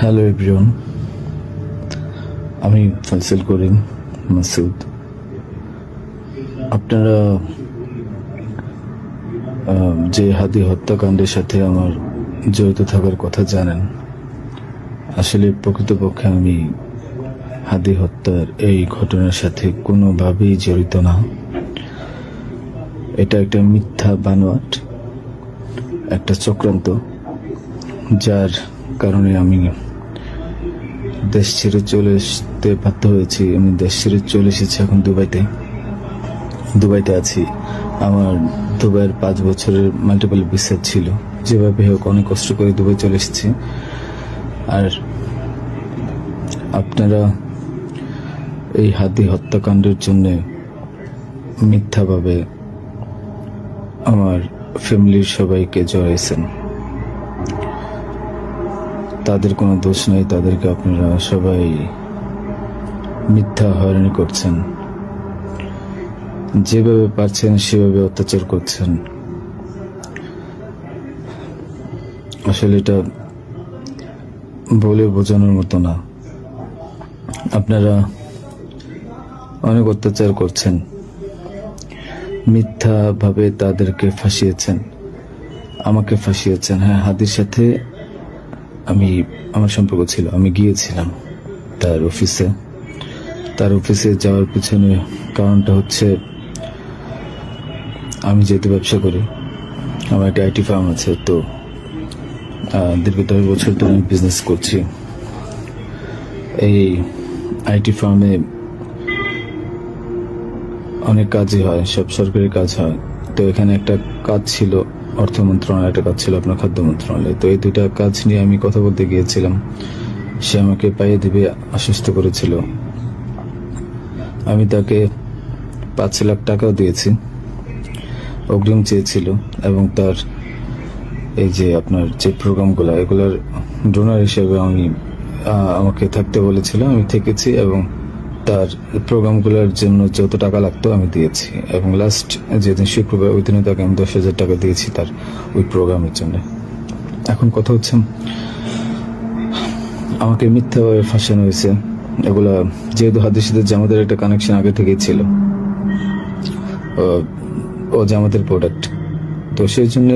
Hello everyone, আমি ফয়সাল করিম মাসুদ। আপনারা যে হাদি হত্যাকাণ্ডের সাথে আমার জড়িত থাকার কথা জানেন। আসলে প্রকৃতপক্ষে আমি হাদি হত্যার এই ঘটনার সাথে কোনোভাবেই জড়িত না। এটা একটা মিথ্যা বানোয়াট, একটা চক্রান্ত, যার কারণে আমি দেশ ছেড়ে চলে আসতে বাধ্য হয়েছি। আমি দেশ ছেড়ে চলে এসেছি এখন দুবাইতে আছি। আমার দুবাইয়ের 5 বছরের মাল্টিপল ভিসা ছিল। যেভাবে হোক অনেক কষ্ট করে দুবাই চলে এসেছি। আর আপনারা এই হাদি হত্যাকাণ্ডের জন্য মিথ্যাভাবে আমার ফ্যামিলির সবাইকে জড়াইছেন। তাদের কোনো দোষ নেই, তাদেরকে আপনারা সবাই মিথ্যা হয়রানি করছেন। যেভাবে পারছেন সেভাবে অত্যাচার করছেন। আসলে এটা বলে বোঝানোর মতো না। আপনারা অনেক অত্যাচার করছেন, মিথ্যাভাবে তাদেরকে ফাঁসিয়েছেন, আমাকে ফাঁসিয়েছেন। হ্যাঁ, হাদির সাথে আমার সম্পর্ক ছিল। আমি গিয়েছিলাম তার অফিসে যাওয়ার পিছনে কারণটা হচ্ছে, আমি যেহেতু ব্যবসা করি, আমার একটা আইটি ফার্ম আছে। তো দীর্ঘ 10 বছর ধরে আমি বিজনেস করছি। এই আইটি ফার্মে অনেক কাজই হয়, সব সরকারি কাজ হয়। তো এখানে একটা কাজ ছিল অর্থ মন্ত্রণালয়, একটা কাজ ছিল আপনার খাদ্য মন্ত্রণালয়। তো এই দুইটা কাজ নিয়ে আমি কথা বলতে গিয়েছিলাম। সে আমাকে পাইয়ে দিবে আশ্বস্ত করেছিল। আমি তাকে 5 লাখ টাকাও দিয়েছি, অগ্রিম চেয়েছিল। এবং তার এই যে আপনার যে প্রোগ্রামগুলো, এগুলোর ডোনার হিসেবে আমাকে থাকতে বলেছিল। আমি থেকেছি এবং তার প্রোগ্রামগুলোর জন্য যত টাকা লাগতো আমি দিয়েছি। এবং লাস্ট যেদিন শুক্রবার, ওই দিনে তাকে আমি 10,000 টাকা দিয়েছি তার ওই প্রোগ্রামের জন্য। এখন কথা হচ্ছে, আমাকে মিথ্যাভাবে ফাঁসানো হয়েছে। এগুলা যেহেতু হাদির সাথে জামাতের একটা কানেকশন আগে থেকেই ছিল, ও জামাতের প্রোডাক্ট। তো সেই জন্য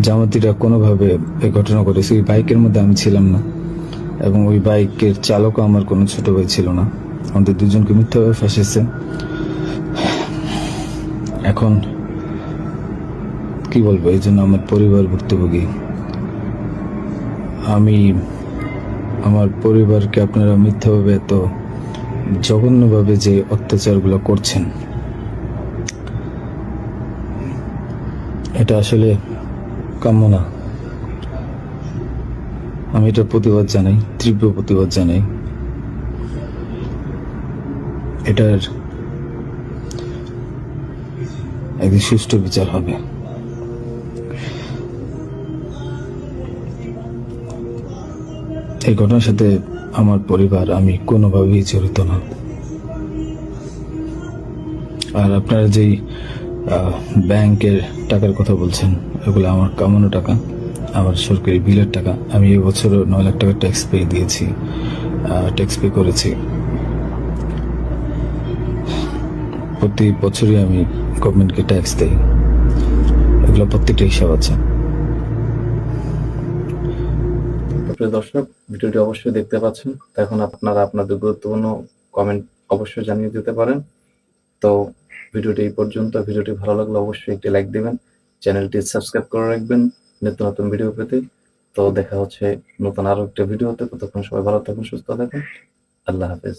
জামাতিরা কোনোভাবে এই ঘটনা ঘটেছে। ওই বাইকের মধ্যে আমি ছিলাম না, এবং ওই বাইকের চালকও আমার কোনো ছোট ভাই ছিল না। আমাদের দুজনকে মিথ্যাভাবে ফাঁসিয়েছে। এখন কি বলবো, এই জন্য আমার পরিবার ভুক্তভোগী। আমার পরিবারকে আপনারা মিথ্যাভাবে এত জঘন্যভাবে যে অত্যাচারগুলো করছেন, এটা আসলে কাম্য না। আমি এটার প্রতিবাদ জানাই, তীব্র প্রতিবাদ জানাই। এটার একদিন সুষ্ঠু বিচার হবে। এই ঘটনার সাথে আমার পরিবার, আমি কোনোভাবেই জড়িত না। আর আপনারা যেই ব্যাংকের টাকার কথা বলছেন, এগুলো আমার কামানো টাকা, আমার সরকারি বিলের টাকা। আমি এবছরও 9 লাখ টাকা ট্যাক্স পে দিয়েছি, ট্যাক্স পে করেছি। প্রতি বছরই আমি গভর্নমেন্টকে ট্যাক্স দেই। এগুলো প্রত্যেকটা হিসাব আছে। প্রিয় দর্শক, ভিডিওটি অবশ্যই দেখতে পাচ্ছেন। এখন আপনারা আপনাদের গুরুত্বপূর্ণ কমেন্ট অবশ্যই জানিয়ে দিতে পারেন। তো ভিডিওটি এই পর্যন্ত। ভিডিওটি ভালো লাগলে অবশ্যই একটি লাইক দিবেন, চ্যানেলটি সাবস্ক্রাইব করে রাখবেন নিত্য নতুন ভিডিও পেতে। তো দেখা হচ্ছে নতুন আরো একটা ভিডিওতে। ততক্ষণ সবাই ভালো থাকুন, সুস্থ থাকুন। আল্লাহ হাফেজ।